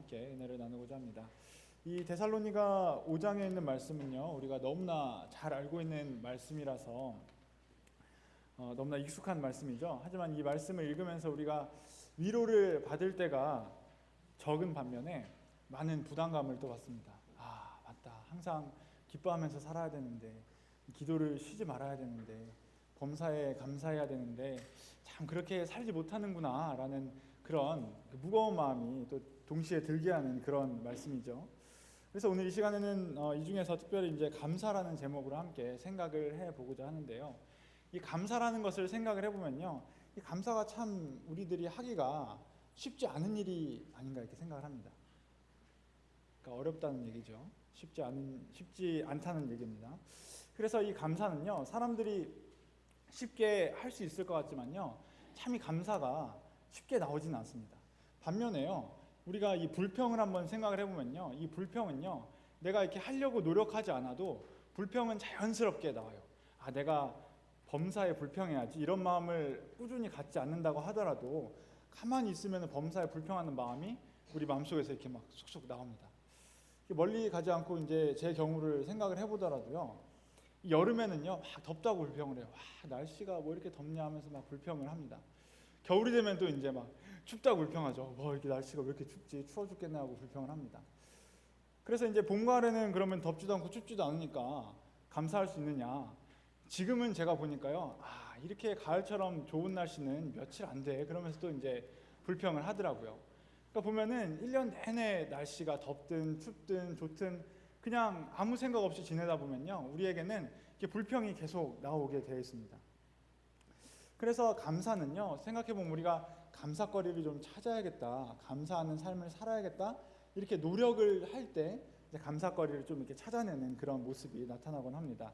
함께 은혜를 나누고자 합니다. 이 데살로니가 5장에 있는 말씀은요, 우리가 너무나 잘 알고 있는 말씀이라서 너무나 익숙한 말씀이죠. 하지만 이 말씀을 읽으면서 우리가 위로를 받을 때가 적은 반면에 많은 부담감을 또 받습니다. 아, 맞다. 항상 기뻐하면서 살아야 되는데, 기도를 쉬지 말아야 되는데, 범사에 감사해야 되는데 참 그렇게 살지 못하는구나 라는 그런 무거운 마음이 또 동시에 들게 하는 그런 말씀이죠. 그래서 오늘 이 시간에는 이 중에서 특별히 이제 감사라는 제목으로 함께 생각을 해보고자 하는데요. 이 감사라는 것을 생각을 해보면요, 이 감사가 참 우리들이 하기가 쉽지 않은 일이 아닌가 이렇게 생각을 합니다. 그러니까 어렵다는 얘기죠. 쉽지 않다는 얘기입니다. 그래서 이 감사는요, 사람들이 쉽게 할 수 있을 것 같지만요, 참 이 감사가 쉽게 나오지는 않습니다. 반면에요, 우리가 이 불평을 한번 생각을 해보면요, 이 불평은요, 내가 이렇게 하려고 노력하지 않아도 불평은 자연스럽게 나와요. 아, 내가 범사에 불평해야지 이런 마음을 꾸준히 갖지 않는다고 하더라도 가만히 있으면 범사에 불평하는 마음이 우리 마음속에서 이렇게 막 쑥쑥 나옵니다. 멀리 가지 않고 이제 제 경우를 생각을 해보더라도요, 여름에는요 막 덥다고 불평을 해요. 와, 날씨가 뭐 이렇게 덥냐 하면서 막 불평을 합니다. 겨울이 되면 또 이제 막 춥다고 불평하죠. 뭐 이렇게 날씨가 왜 이렇게 춥지, 추워 죽겠네 하고 불평을 합니다. 그래서 이제 봄 가을에는 그러면 덥지도 않고 춥지도 않으니까 감사할 수 있느냐, 지금은 제가 보니까요, 아, 이렇게 가을처럼 좋은 날씨는 며칠 안 돼 그러면서 또 이제 불평을 하더라고요. 그러니까 보면은 1년 내내 날씨가 덥든 춥든 좋든 그냥 아무 생각 없이 지내다 보면요, 우리에게는 이렇게 불평이 계속 나오게 되어 있습니다. 그래서 감사는요, 생각해보면 우리가 감사거리를 좀 찾아야겠다, 감사하는 삶을 살아야겠다 이렇게 노력을 할 때 감사거리를 좀 이렇게 찾아내는 그런 모습이 나타나곤 합니다.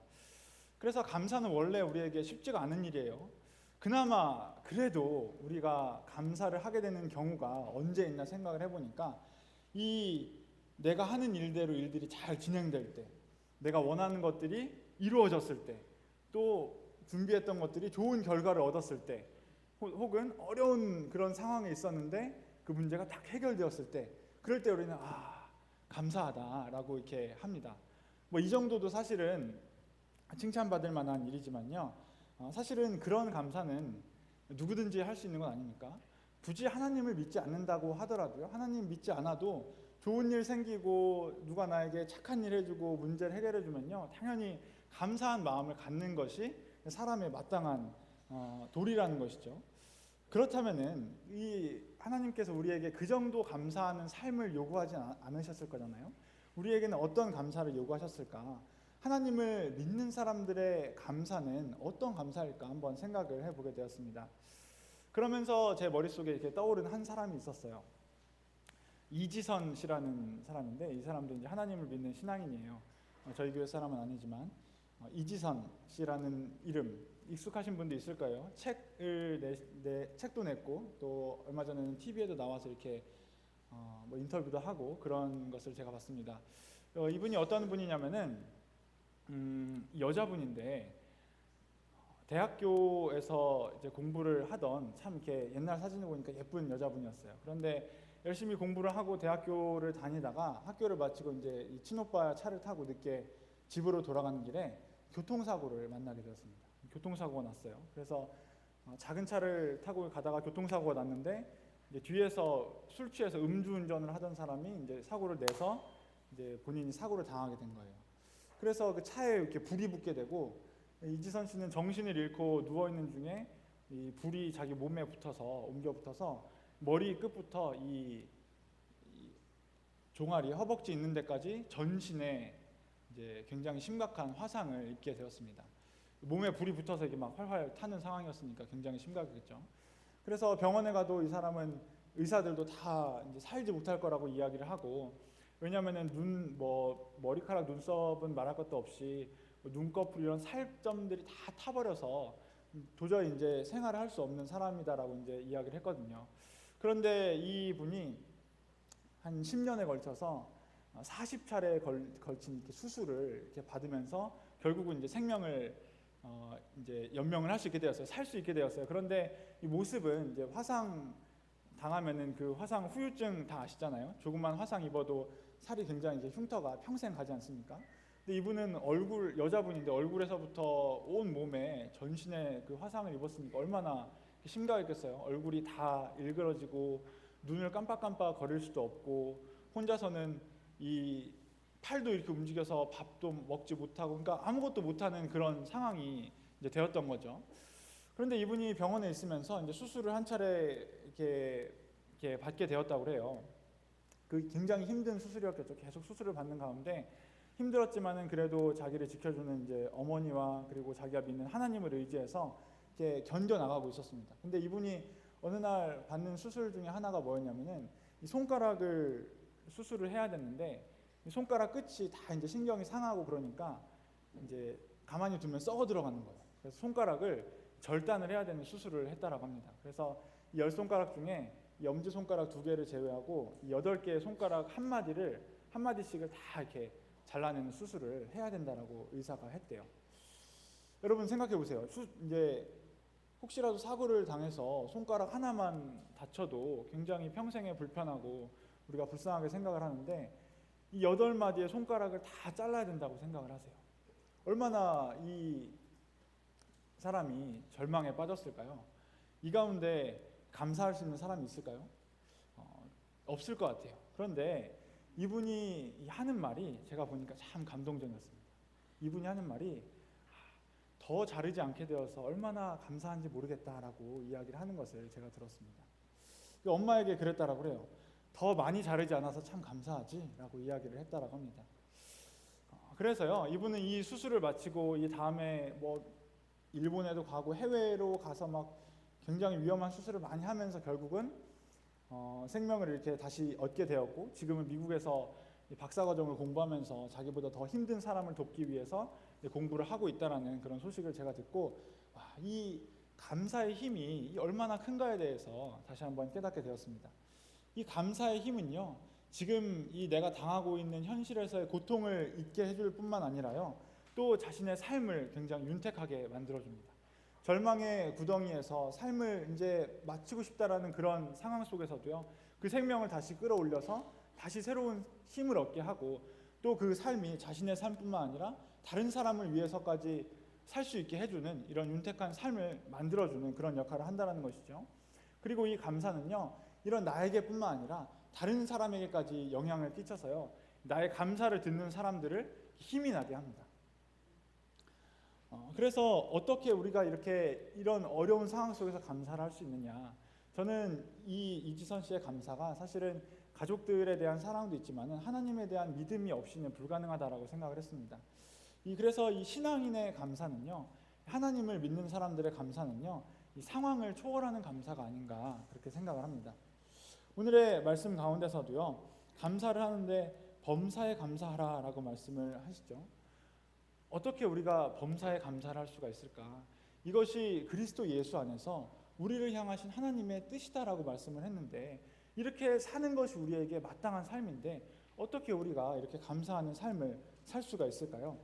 그래서 감사는 원래 우리에게 쉽지가 않은 일이에요. 그나마 그래도 우리가 감사를 하게 되는 경우가 언제 있나 생각을 해보니까, 이 내가 하는 일대로 일들이 잘 진행될 때, 내가 원하는 것들이 이루어졌을 때, 또 준비했던 것들이 좋은 결과를 얻었을 때, 혹은 어려운 그런 상황에 있었는데 그 문제가 딱 해결되었을 때, 그럴 때 우리는 감사하다라고 이렇게 합니다. 뭐 이 정도도 사실은 칭찬받을 만한 일이지만요, 사실은 그런 감사는 누구든지 할 수 있는 건 아닙니까? 굳이 하나님을 믿지 않는다고 하더라도요, 하나님 믿지 않아도 좋은 일 생기고 누가 나에게 착한 일 해주고 문제를 해결해 주면요, 당연히 감사한 마음을 갖는 것이 사람의 마땅한 도리라는 것이죠. 그렇다면은 이 하나님께서 우리에게 그 정도 감사하는 삶을 요구하지 않으셨을 거잖아요. 우리에게는 어떤 감사를 요구하셨을까? 하나님을 믿는 사람들의 감사는 어떤 감사일까 한번 생각을 해보게 되었습니다. 그러면서 제 머릿속에 이렇게 떠오른 한 사람이 있었어요. 이지선 씨라는 사람인데, 이 사람도 이제 하나님을 믿는 신앙인이에요. 저희 교회 사람은 아니지만 이지선 씨라는 이름 익숙하신 분도 있을 거예요. 책도 냈고, 또 얼마 전에는 TV에도 나와서 이렇게 뭐 인터뷰도 하고 그런 것을 제가 봤습니다. 이분이 어떤 분이냐면은 여자분인데, 대학교에서 이제 공부를 하던, 참 이렇게 옛날 사진을 보니까 예쁜 여자분이었어요. 그런데 열심히 공부를 하고 대학교를 다니다가 학교를 마치고 이제 이 친오빠 차를 타고 늦게 집으로 돌아가는 길에 교통사고를 만나게 되었습니다. 교통사고가 났어요. 그래서 작은 차를 타고 가다가 교통사고가 났는데, 이제 뒤에서 술 취해서 음주운전을 하던 사람이 이제 사고를 내서 이제 본인이 사고를 당하게 된 거예요. 그래서 그 차에 이렇게 불이 붙게 되고, 이지선 씨는 정신을 잃고 누워 있는 중에 이 불이 자기 몸에 붙어서 옮겨 붙어서 머리 끝부터 이 종아리, 허벅지 있는 데까지 전신에 이제 굉장히 심각한 화상을 입게 되었습니다. 몸에 불이 붙어서 이게 막 활활 타는 상황이었으니까 굉장히 심각했겠죠. 그래서 병원에 가도 이 사람은 의사들도 다 이제 살지 못할 거라고 이야기를 하고, 왜냐하면은 머리카락, 눈썹은 말할 것도 없이 눈꺼풀 이런 살점들이 다 타버려서 도저히 이제 생활을 할 수 없는 사람이다라고 이제 이야기를 했거든요. 그런데 이 분이 한 10년에 걸쳐서 40차례에 걸친 이렇게 수술을 이렇게 받으면서 결국은 이제 생명을 이제 연명을 할 수 있게 되었어요. 살 수 있게 되었어요. 그런데 이 모습은 이제 화상 당하면은 그 화상 후유증 다 아시잖아요. 조금만 화상 입어도 살이 굉장히 이제 흉터가 평생 가지 않습니까? 근데 이분은 여자분인데 얼굴에서부터 온 몸에 전신에 그 화상을 입었으니까 얼마나 심각했겠어요. 얼굴이 다 일그러지고 눈을 깜빡깜빡 거릴 수도 없고 혼자서는 이 팔도 이렇게 움직여서 밥도 먹지 못하고 그러니까 아무것도 못하는 그런 상황이 이제 되었던 거죠. 그런데 이분이 병원에 있으면서 이제 수술을 한 차례 이렇게 받게 되었다고 그래요. 그 굉장히 힘든 수술이었겠죠. 계속 수술을 받는 가운데 힘들었지만은 그래도 자기를 지켜주는 이제 어머니와 그리고 자기가 믿는 하나님을 의지해서 이렇게 견뎌 나가고 있었습니다. 근데 이분이 어느 날 받는 수술 중에 하나가 뭐였냐면은 이 손가락을 수술을 해야 됐는데 이 손가락 끝이 다 이제 신경이 상하고 그러니까 이제 가만히 두면 썩어 들어가는 거예요. 그래서 손가락을 절단을 해야 되는 수술을 했다라고 합니다. 그래서 이 10손가락 중에 이 엄지손가락 2개를 제외하고 이 8개의 손가락 한마디씩을 다 이렇게 잘라내는 수술을 해야 된다라고 의사가 했대요. 여러분 생각해 보세요. 이제 혹시라도 사고를 당해서 손가락 하나만 다쳐도 굉장히 평생에 불편하고 우리가 불쌍하게 생각을 하는데 이 8마디의 손가락을 다 잘라야 된다고 생각을 하세요. 얼마나 이 사람이 절망에 빠졌을까요? 이 가운데 감사할 수 있는 사람이 있을까요? 없을 것 같아요. 그런데 이분이 하는 말이 제가 보니까 참 감동적이었습니다. 이분이 하는 말이 더 자르지 않게 되어서 얼마나 감사한지 모르겠다라고 이야기를 하는 것을 제가 들었습니다. 엄마에게 그랬다라고 그래요. 더 많이 자르지 않아서 참 감사하지라고 이야기를 했다라고 합니다. 그래서요, 이분은 이 수술을 마치고 이 다음에 뭐 일본에도 가고 해외로 가서 막 굉장히 위험한 수술을 많이 하면서 결국은 생명을 이렇게 다시 얻게 되었고 지금은 미국에서 박사과정을 공부하면서 자기보다 더 힘든 사람을 돕기 위해서 공부를 하고 있다라는 그런 소식을 제가 듣고 이 감사의 힘이 얼마나 큰가에 대해서 다시 한번 깨닫게 되었습니다. 이 감사의 힘은요, 지금 이 내가 당하고 있는 현실에서의 고통을 잊게 해줄 뿐만 아니라요, 또 자신의 삶을 굉장히 윤택하게 만들어줍니다. 절망의 구덩이에서 삶을 이제 마치고 싶다라는 그런 상황 속에서도요, 그 생명을 다시 끌어올려서 다시 새로운 힘을 얻게 하고 또 그 삶이 자신의 삶뿐만 아니라 다른 사람을 위해서까지 살 수 있게 해주는 이런 윤택한 삶을 만들어주는 그런 역할을 한다는 것이죠. 그리고 이 감사는요, 이런 나에게뿐만 아니라 다른 사람에게까지 영향을 끼쳐서요, 나의 감사를 듣는 사람들을 힘이 나게 합니다. 그래서 어떻게 우리가 이렇게 이런 어려운 상황 속에서 감사를 할 수 있느냐? 저는 이 이지선 씨의 감사가 사실은 가족들에 대한 사랑도 있지만은 하나님에 대한 믿음이 없이는 불가능하다라고 생각을 했습니다. 그래서 이 신앙인의 감사는요, 하나님을 믿는 사람들의 감사는요, 이 상황을 초월하는 감사가 아닌가 그렇게 생각을 합니다. 오늘의 말씀 가운데서도요, 감사를 하는데 범사에 감사하라라고 말씀을 하시죠. 어떻게 우리가 범사에 감사를 할 수가 있을까? 이것이 그리스도 예수 안에서 우리를 향하신 하나님의 뜻이다라고 말씀을 했는데 이렇게 사는 것이 우리에게 마땅한 삶인데 어떻게 우리가 이렇게 감사하는 삶을 살 수가 있을까요?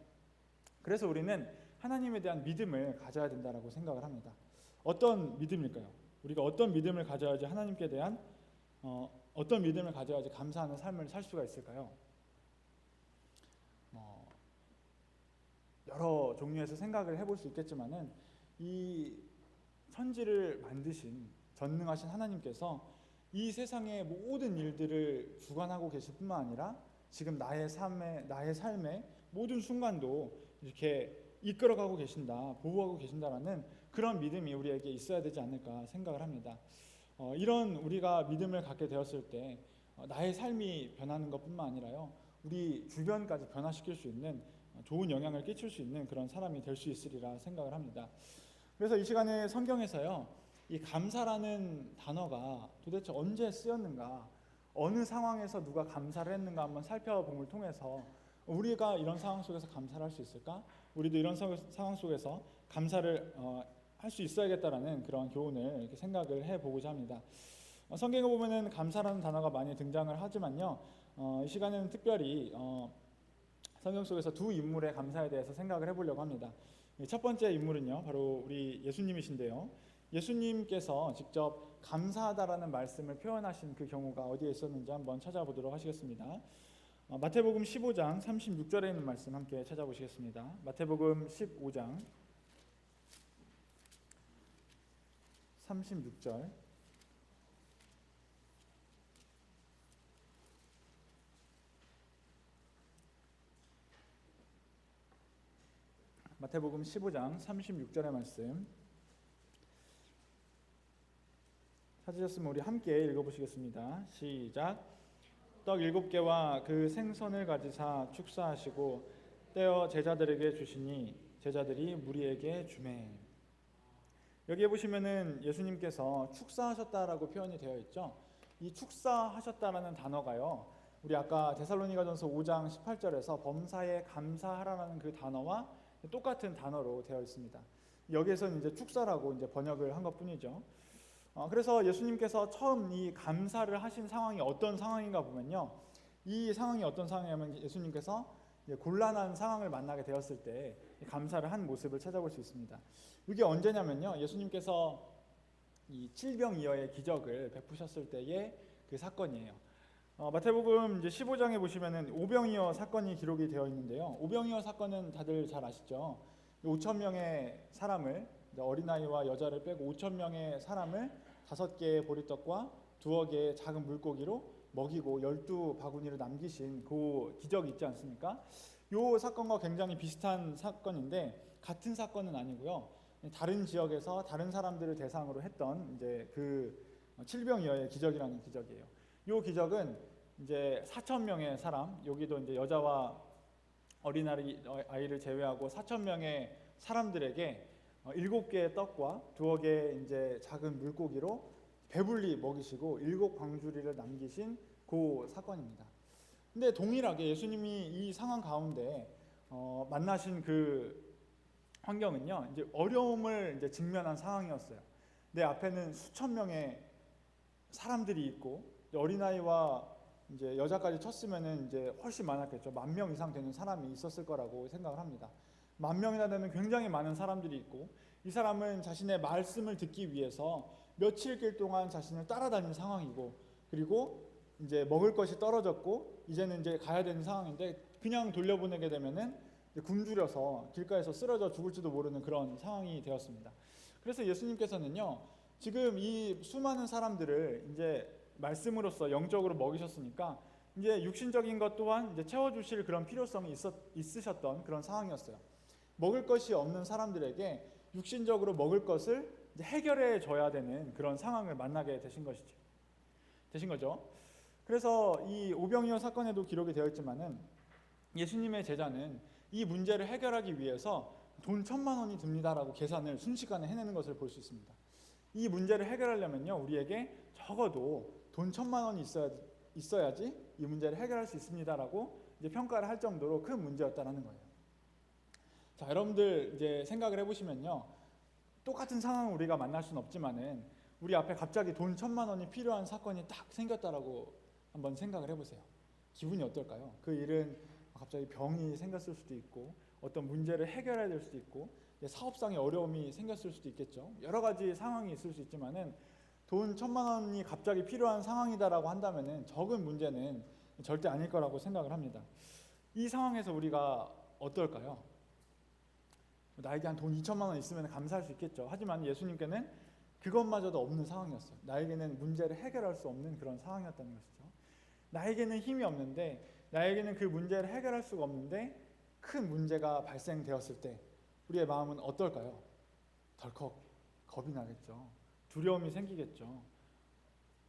그래서 우리는 하나님에 대한 믿음을 가져야 된다라고 생각을 합니다. 어떤 믿음일까요? 우리가 어떤 믿음을 가져야지 하나님께 대한 어떤 믿음을 가져야지 감사하는 삶을 살 수가 있을까요? 여러 종류에서 생각을 해볼 수 있겠지만은 이 천지를 만드신 전능하신 하나님께서 이 세상의 모든 일들을 주관하고 계실 뿐만 아니라 지금 나의 삶의 모든 순간도 이렇게 이끌어가고 계신다, 보호하고 계신다라는 그런 믿음이 우리에게 있어야 되지 않을까 생각을 합니다. 이런 우리가 믿음을 갖게 되었을 때 나의 삶이 변하는 것뿐만 아니라요, 우리 주변까지 변화시킬 수 있는 좋은 영향을 끼칠 수 있는 그런 사람이 될 수 있으리라 생각을 합니다. 그래서 이 시간에 성경에서요, 이 감사라는 단어가 도대체 언제 쓰였는가, 어느 상황에서 누가 감사를 했는가 한번 살펴봄을 통해서 우리가 이런 상황 속에서 감사를 할 수 있을까? 우리도 이런 상황 속에서 감사를 할 수 있어야겠다라는 그런 교훈을 이렇게 생각을 해보고자 합니다. 성경에 보면은 감사라는 단어가 많이 등장을 하지만요, 이 시간에는 특별히 성경 속에서 두 인물의 감사에 대해서 생각을 해보려고 합니다. 첫 번째 인물은요, 바로 우리 예수님이신데요. 예수님께서 직접 감사하다라는 말씀을 표현하신 그 경우가 어디에 있었는지 한번 찾아보도록 하시겠습니다. 마태복음 15장 36절에 있는 말씀 함께 찾아보시겠습니다. 마태복음 15장 36절. 마태복음 15장 36절의 말씀 찾으셨으면 우리 함께 읽어보시겠습니다. 시작. 떡 7개와 그 생선을 가지사 축사하시고 떼어 제자들에게 주시니 제자들이 무리에게 주매. 여기에 보시면은 예수님께서 축사하셨다라고 표현이 되어 있죠. 이 축사하셨다라는 단어가요, 우리 아까 데살로니가전서 5장 18절에서 범사에 감사하라는 그 단어와 똑같은 단어로 되어 있습니다. 여기에서는 이제 축사라고 이제 번역을 한 것뿐이죠. 그래서 예수님께서 처음 이 감사를 하신 상황이 어떤 상황인가 보면요, 이 상황이 어떤 상황이냐면 예수님께서 곤란한 상황을 만나게 되었을 때 감사를 한 모습을 찾아볼 수 있습니다. 이게 언제냐면요, 예수님께서 이 칠병이어의 기적을 베푸셨을 때의 그 사건이에요. 마태복음 이제 15장에 보시면은 오병이어 사건이 기록이 되어 있는데요. 오병이어 사건은 다들 잘 아시죠? 5천 명의 사람을, 어린아이와 여자를 빼고 5천 명의 사람을 5개의 보리떡과 2어 개의 작은 물고기로 먹이고 12바구니를 남기신 그 기적이 있지 않습니까? 이 사건과 굉장히 비슷한 사건인데 같은 사건은 아니고요. 다른 지역에서 다른 사람들을 대상으로 했던 이제 그 칠병이어의 기적이라는 기적이에요. 이 기적은 이제 4천 명의 사람, 여기도 이제 여자와 어린아이를 제외하고 4천 명의 사람들에게 7개의 떡과 2어 개의 이제 작은 물고기로 배불리 먹이시고 7광주리를 남기신 그 사건입니다. 근데 동일하게 예수님이 이 상황 가운데 만나신 그 환경은요, 이제 어려움을 이제 직면한 상황이었어요. 내 앞에는 수천 명의 사람들이 있고 어린아이와 이제 여자까지 쳤으면은 이제 훨씬 많았겠죠. 10,000명 이상 되는 사람이 있었을 거라고 생각을 합니다. 10,000명이나 되는 굉장히 많은 사람들이 있고, 이 사람은 자신의 말씀을 듣기 위해서 며칠길 동안 자신을 따라다닌 상황이고, 그리고 이제 먹을 것이 떨어졌고 이제는 이제 가야 되는 상황인데 그냥 돌려보내게 되면은 굶주려서 길가에서 쓰러져 죽을지도 모르는 그런 상황이 되었습니다. 그래서 예수님께서는요, 지금 이 수많은 사람들을 이제 말씀으로써 영적으로 먹이셨으니까 이제 육신적인 것 또한 이제 채워주실 그런 필요성이 있으셨던 그런 상황이었어요. 먹을 것이 없는 사람들에게 육신적으로 먹을 것을 이제 해결해 줘야 되는 그런 상황을 만나게 되신 거죠. 그래서 이 오병이어 사건에도 기록이 되어 있지만은 예수님의 제자는 이 문제를 해결하기 위해서 돈 1,000,000원이 듭니다라고 계산을 순식간에 해내는 것을 볼 수 있습니다. 이 문제를 해결하려면요, 우리에게 적어도 돈 1,000,000원이 있어야지 이 문제를 해결할 수 있습니다라고 이제 평가를 할 정도로 큰 문제였다라는 거예요. 자, 여러분들 이제 생각을 해보시면요, 똑같은 상황을 우리가 만날 수는 없지만은 우리 앞에 갑자기 돈 1,000,000원이 필요한 사건이 딱 생겼다라고 한번 생각을 해보세요. 기분이 어떨까요? 그 일은 갑자기 병이 생겼을 수도 있고 어떤 문제를 해결해야 될 수도 있고 사업상의 어려움이 생겼을 수도 있겠죠. 여러 가지 상황이 있을 수 있지만은 돈 1,000,000원이 갑자기 필요한 상황이다라고 한다면은 적은 문제는 절대 아닐 거라고 생각을 합니다. 이 상황에서 우리가 어떨까요? 나에게 한 돈 2,000,000원 있으면 감사할 수 있겠죠. 하지만 예수님께는 그것마저도 없는 상황이었어요. 나에게는 문제를 해결할 수 없는 그런 상황이었다는 것이죠. 나에게는 힘이 없는데, 나에게는 그 문제를 해결할 수가 없는데 큰 문제가 발생되었을 때 우리의 마음은 어떨까요? 덜컥 겁이 나겠죠. 두려움이 생기겠죠.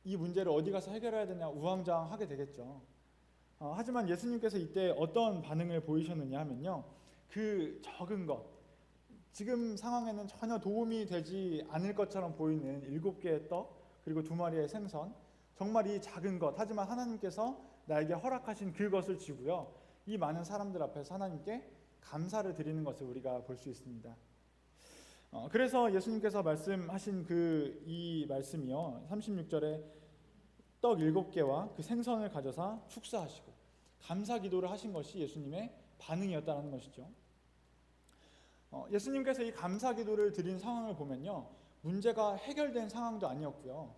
이 문제를 어디 가서 해결해야 되냐 우왕좌왕하게 되겠죠. 하지만 예수님께서 이때 어떤 반응을 보이셨느냐 하면요, 그 적은 것, 지금 상황에는 전혀 도움이 되지 않을 것처럼 보이는 7개의 떡 그리고 2마리의 생선, 정말 이 작은 것, 하지만 하나님께서 나에게 허락하신 그것을 지고요, 이 많은 사람들 앞에서 하나님께 감사를 드리는 것을 우리가 볼 수 있습니다. 그래서 예수님께서 말씀하신 이 말씀이요, 36절에 떡 7개와 그 생선을 가져사 축사하시고 감사 기도를 하신 것이 예수님의 반응이었다는 것이죠. 예수님께서 이 감사 기도를 드린 상황을 보면요, 문제가 해결된 상황도 아니었고요.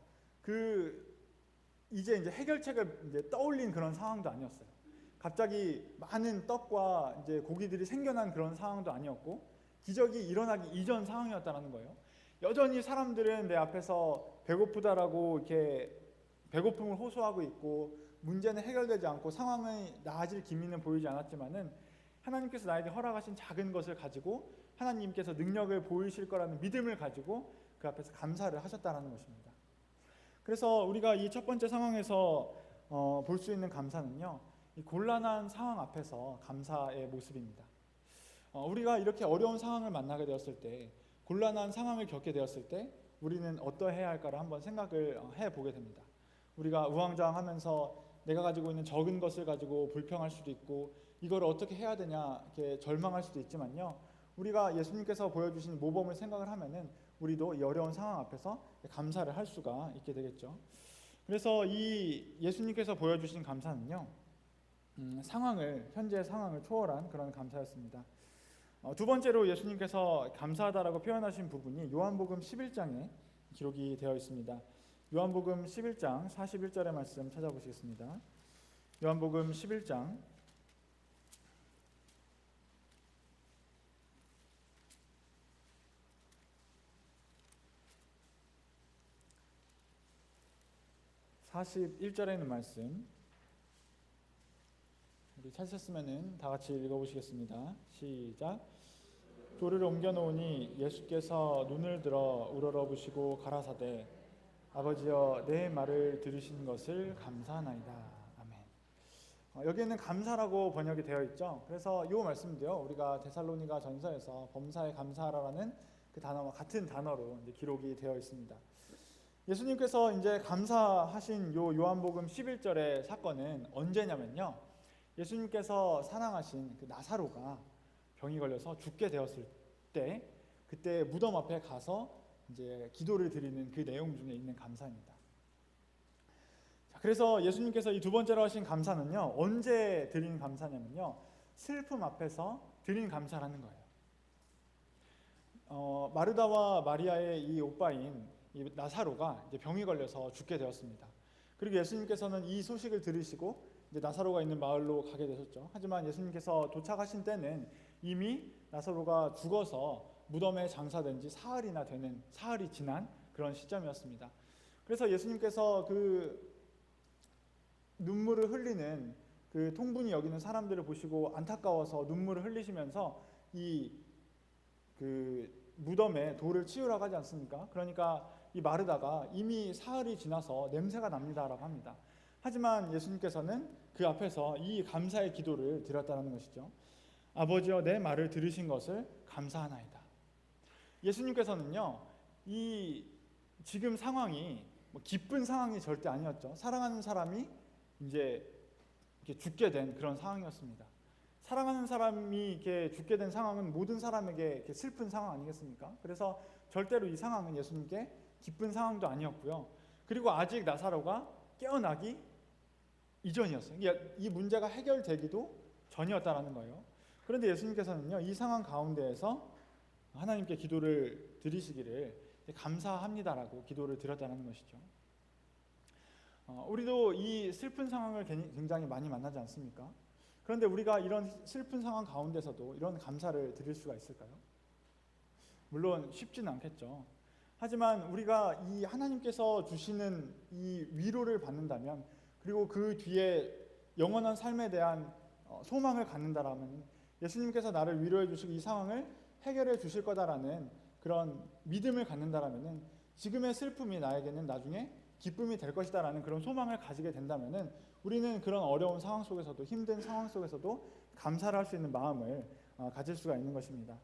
이제 해결책을 떠올린 그런 상황도 아니었어요. 갑자기 많은 떡과 이제 고기들이 생겨난 그런 상황도 아니었고, 기적이 일어나기 이전 상황이었다는 거예요. 여전히 사람들은 내 앞에서 배고프다라고 이렇게 배고픔을 호소하고 있고, 문제는 해결되지 않고 상황이 나아질 기미는 보이지 않았지만은, 하나님께서 나에게 허락하신 작은 것을 가지고 하나님께서 능력을 보이실 거라는 믿음을 가지고 그 앞에서 감사를 하셨다는 것입니다. 그래서 우리가 이 첫 번째 상황에서 볼 수 있는 감사는요, 이 곤란한 상황 앞에서 감사의 모습입니다. 우리가 이렇게 어려운 상황을 만나게 되었을 때, 곤란한 상황을 겪게 되었을 때 우리는 어떠해야 할까를 한번 생각을 해보게 됩니다. 우리가 우왕좌왕하면서 내가 가지고 있는 적은 것을 가지고 불평할 수도 있고, 이걸 어떻게 해야 되냐 이렇게 절망할 수도 있지만요, 우리가 예수님께서 보여주신 모범을 생각을 하면은 우리도 이 어려운 상황 앞에서 감사를 할 수가 있게 되겠죠. 그래서 이 예수님께서 보여주신 감사는요, 현재 상황을 초월한 그런 감사였습니다. 두 번째로 예수님께서 감사하다라고 표현하신 부분이 요한복음 11장에 기록이 되어 있습니다. 요한복음 11장 41절의 말씀 찾아보시겠습니다. 요한복음 11장 41절에 있는 말씀, 우리 찾으셨으면 다 같이 읽어보시겠습니다. 시작. 돌을 옮겨놓으니 예수께서 눈을 들어 우러러보시고 가라사대, 아버지여 내 말을 들으신 것을 감사하나이다. 아멘. 여기에는 감사라고 번역이 되어 있죠. 그래서 이 말씀도요, 우리가 데살로니가 전서에서 범사에 감사하라라는 그 단어와 같은 단어로 기록이 되어 있습니다. 예수님께서 이제 감사하신 요 요한복음 11절의 사건은 언제냐면요, 예수님께서 사랑하신 그 나사로가 병이 걸려서 죽게 되었을 때, 그때 무덤 앞에 가서 이제 기도를 드리는 그 내용 중에 있는 감사입니다. 그래서 예수님께서 이 두 번째로 하신 감사는요, 언제 드린 감사냐면요, 슬픔 앞에서 드린 감사라는 거예요. 마르다와 마리아의 이 오빠인 이 나사로가 이제 병이 걸려서 죽게 되었습니다. 그리고 예수님께서는 이 소식을 들으시고 이제 나사로가 있는 마을로 가게 되셨죠. 하지만 예수님께서 도착하신 때는 이미 나사로가 죽어서 무덤에 장사된 지 사흘이 지난 그런 시점이었습니다. 그래서 예수님께서 그 눈물을 흘리는 그 통분이 여기는 사람들을 보시고 안타까워서 눈물을 흘리시면서 그 무덤에 돌을 치우라고 하지 않습니까? 그러니까 이 마르다가 이미 사흘이 지나서 냄새가 납니다라고 합니다. 하지만 예수님께서는 그 앞에서 이 감사의 기도를 드렸다는 것이죠. 아버지여 내 말을 들으신 것을 감사하나이다. 예수님께서는요, 이 지금 상황이 기쁜 상황이 절대 아니었죠. 사랑하는 사람이 이제 이렇게 죽게 된 그런 상황이었습니다. 사랑하는 사람이 이렇게 죽게 된 상황은 모든 사람에게 이렇게 슬픈 상황 아니겠습니까? 그래서 절대로 이 상황은 예수님께 기쁜 상황도 아니었고요. 그리고 아직 나사로가 깨어나기 이전이었어요. 이 문제가 해결되기도 전이었다라는 거예요. 그런데 예수님께서는요, 이 상황 가운데에서 하나님께 기도를 드리시기를 감사합니다라고 기도를 드렸다는 것이죠. 우리도 이 슬픈 상황을 굉장히 많이 만나지 않습니까? 그런데 우리가 이런 슬픈 상황 가운데서도 이런 감사를 드릴 수가 있을까요? 물론 쉽지는 않겠죠. 하지만 우리가 이 하나님께서 주시는 이 위로를 받는다면, 그리고 그 뒤에 영원한 삶에 대한 소망을 갖는다라면, 예수님께서 나를 위로해 주시고 이 상황을 해결해 주실 거다라는 그런 믿음을 갖는다라면, 지금의 슬픔이 나에게는 나중에 기쁨이 될 것이다라는 그런 소망을 가지게 된다면은, 우리는 그런 어려운 상황 속에서도, 힘든 상황 속에서도 감사를 할 수 있는 마음을 가질 수가 있는 것입니다.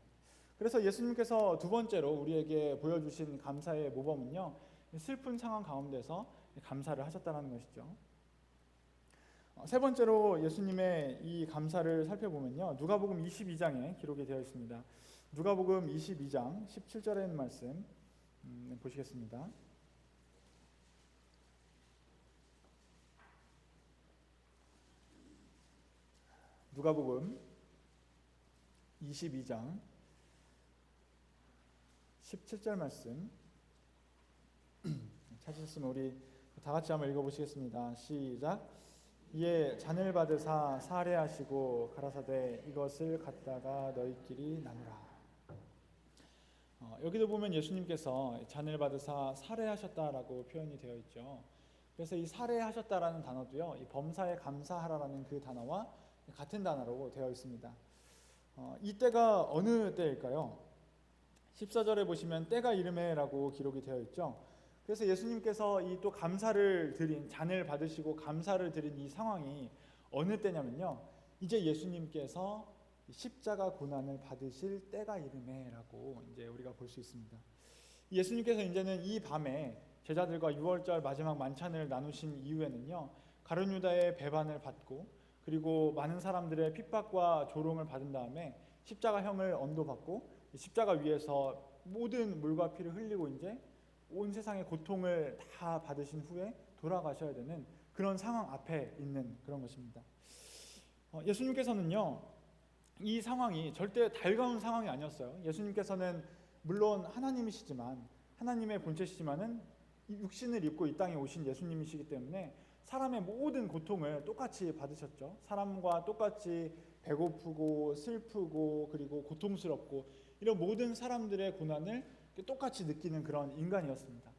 그래서 예수님께서 두 번째로 우리에게 보여주신 감사의 모범은요, 슬픈 상황 가운데서 감사를 하셨다는 것이죠. 세 번째로 예수님의 이 감사를 살펴보면요, 누가복음 22장에 기록이 되어 있습니다. 누가복음 22장 17절에 있는 말씀 보시겠습니다. 누가복음 22장 17절 말씀 찾으셨으면 우리 다 같이 한번 읽어보시겠습니다. 시작. 이에 잔을 받으사 살해하시고 가라사대 이것을 갖다가 너희끼리 나누라. 여기도 보면 예수님께서 잔을 받으사 살해하셨다라고 표현이 되어 있죠. 그래서 이 살해하셨다라는 단어도요, 이 범사에 감사하라라는 그 단어와 같은 단어로 되어 있습니다. 이 때가 어느 때일까요? 14절에 보시면 때가 이르매라고 기록이 되어 있죠. 그래서 예수님께서 이 또 감사를 드린, 잔을 받으시고 감사를 드린 이 상황이 어느 때냐면요, 이제 예수님께서 십자가 고난을 받으실 때가 이르매라고 이제 우리가 볼 수 있습니다. 예수님께서 이제는 이 밤에 제자들과 유월절 마지막 만찬을 나누신 이후에는요, 가룟 유다의 배반을 받고 그리고 많은 사람들의 핍박과 조롱을 받은 다음에 십자가형을 언도받고 십자가 위에서 모든 물과 피를 흘리고 이제 온 세상의 고통을 다 받으신 후에 돌아가셔야 되는 그런 상황 앞에 있는 그런 것입니다. 예수님께서는요, 이 상황이 절대 달가운 상황이 아니었어요. 예수님께서는 물론 하나님이시지만, 하나님의 본체시지만은 육신을 입고 이 땅에 오신 예수님이시기 때문에 사람의 모든 고통을 똑같이 받으셨죠. 사람과 똑같이 배고프고 슬프고 그리고 고통스럽고 이런 모든 사람들의 고난을 똑같이 느끼는 그런 인간이었습니다.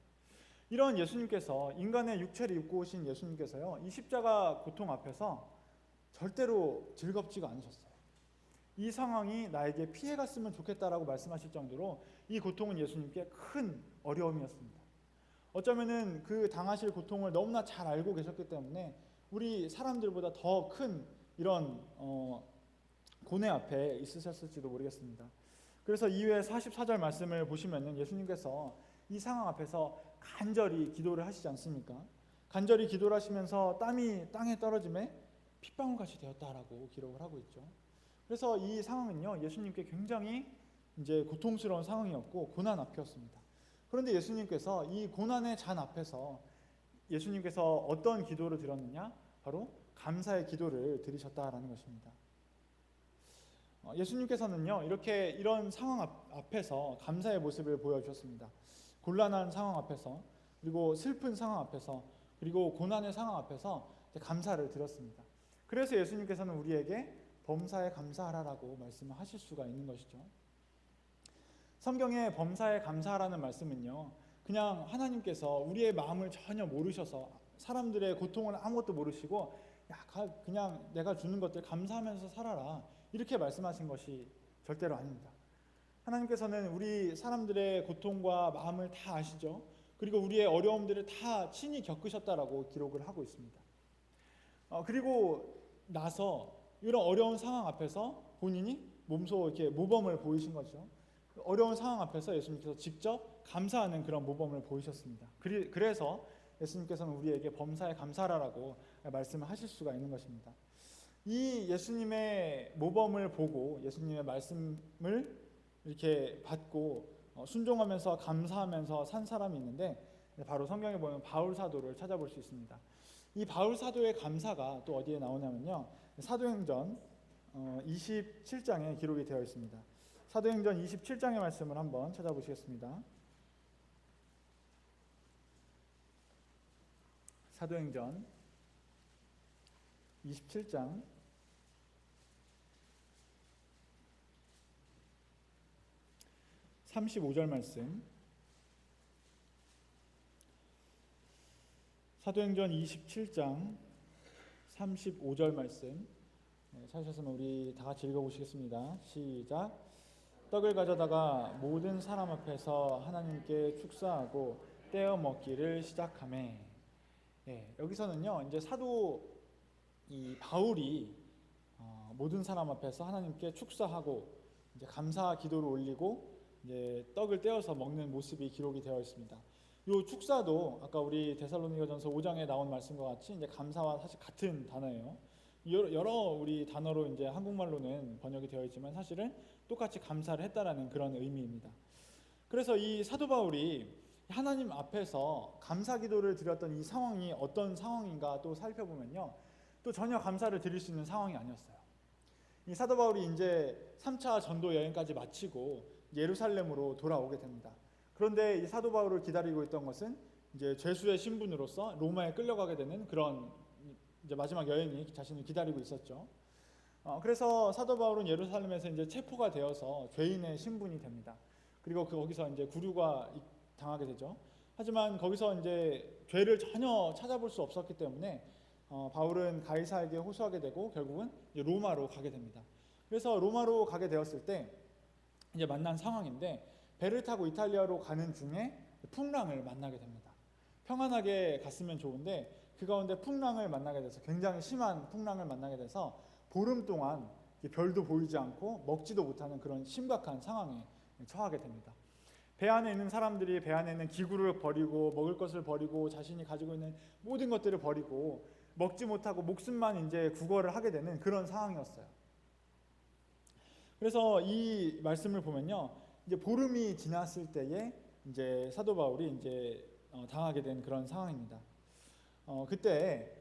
이런 예수님께서, 인간의 육체를 입고 오신 예수님께서요, 이 십자가 고통 앞에서 절대로 즐겁지가 않으셨어요. 이 상황이 나에게 피해갔으면 좋겠다라고 말씀하실 정도로 이 고통은 예수님께 큰 어려움이었습니다. 어쩌면은 그 당하실 고통을 너무나 잘 알고 계셨기 때문에 우리 사람들보다 더 큰 이런 고뇌 앞에 있으셨을지도 모르겠습니다. 그래서 이후에 44절 말씀을 보시면은 예수님께서 이 상황 앞에서 간절히 기도를 하시지 않습니까? 간절히 기도를 하시면서 땀이 땅에 떨어짐에 핏방울같이 되었다라고 기록을 하고 있죠. 그래서 이 상황은요, 예수님께 굉장히 이제 고통스러운 상황이었고 고난 앞이었습니다. 그런데 예수님께서 이 고난의 잔 앞에서 예수님께서 어떤 기도를 드렸느냐? 바로 감사의 기도를 드리셨다라는 것입니다. 예수님께서는요, 이렇게 이런 상황 앞에서 감사의 모습을 보여주셨습니다. 곤란한 상황 앞에서, 그리고 슬픈 상황 앞에서, 그리고 고난의 상황 앞에서 감사를 드렸습니다. 그래서 예수님께서는 우리에게 범사에 감사하라라고 말씀을 하실 수가 있는 것이죠. 성경에 범사에 감사하라는 말씀은요, 그냥 하나님께서 우리의 마음을 전혀 모르셔서 사람들의 고통을 아무것도 모르시고 그냥 내가 주는 것들 감사하면서 살아라 이렇게 말씀하신 것이 절대로 아닙니다. 하나님께서는 우리 사람들의 고통과 마음을 다 아시죠. 그리고 우리의 어려움들을 다 친히 겪으셨다라고 기록을 하고 있습니다. 그리고 나서 이런 어려운 상황 앞에서 본인이 몸소 이렇게 모범을 보이신 거죠. 어려운 상황 앞에서 예수님께서 직접 감사하는 그런 모범을 보이셨습니다. 그래서 예수님께서는 우리에게 범사에 감사하라고 말씀을 하실 수가 있는 것입니다. 이 예수님의 모범을 보고 예수님의 말씀을 이렇게 받고 순종하면서 감사하면서 산 사람이 있는데 바로 성경에 보면 바울 사도를 찾아볼 수 있습니다. 이 바울 사도의 감사가 또 어디에 나오냐면요, 사도행전 27장에 기록이 되어 있습니다. 사도행전 27장의 말씀을 한번 찾아보시겠습니다. 사도행전 27장 35절 말씀. 사도행전 27장 35절 말씀. 찾으셨으면 우리 다 같이 읽어보시겠습니다. 시작. 떡을 가져다가 모든 사람 앞에서 하나님께 축사하고 떼어 먹기를 시작하매. 여기서는요, 이제 사도 이 바울이 모든 사람 앞에서 하나님께 축사하고 이제 감사 기도를 올리고 이제 떡을 떼어서 먹는 모습이 기록이 되어 있습니다. 이 축사도 아까 우리 데살로니가전서 5장에 나온 말씀과 같이 이제 감사와 사실 같은 단어예요. 여러 우리 단어로 이제 한국말로는 번역이 되어 있지만 사실은 똑같이 감사를 했다라는 그런 의미입니다. 그래서 이 사도 바울이 하나님 앞에서 감사 기도를 드렸던 이 상황이 어떤 상황인가 또 살펴보면요, 또 전혀 감사를 드릴 수 있는 상황이 아니었어요. 이 사도 바울이 이제 3차 전도 여행까지 마치고 예루살렘으로 돌아오게 됩니다. 그런데 이 사도 바울을 기다리고 있던 것은 이제 죄수의 신분으로서 로마에 끌려가게 되는 그런 이제 마지막 여행이 자신을 기다리고 있었죠. 그래서 사도 바울은 예루살렘에서 이제 체포가 되어서 죄인의 신분이 됩니다. 그리고 거기서 이제 구류가 당하게 되죠. 하지만 거기서 이제 죄를 전혀 찾아볼 수 없었기 때문에 바울은 가이사에게 호소하게 되고 결국은 이제 로마로 가게 됩니다. 그래서 로마로 가게 되었을 때 이제 만난 상황인데, 배를 타고 이탈리아로 가는 중에 풍랑을 만나게 됩니다. 평안하게 갔으면 좋은데 그 가운데 풍랑을 만나게 돼서, 굉장히 심한 풍랑을 만나게 돼서 보름 동안 별도 보이지 않고 먹지도 못하는 그런 심각한 상황에 처하게 됩니다. 배 안에 있는 사람들이 배 안에 있는 기구를 버리고 먹을 것을 버리고 자신이 가지고 있는 모든 것들을 버리고 먹지 못하고 목숨만 이제 구걸을 하게 되는 그런 상황이었어요. 그래서 이 말씀을 보면요, 이제 보름이 지났을 때에 이제 사도 바울이 이제 당하게 된 그런 상황입니다. 그때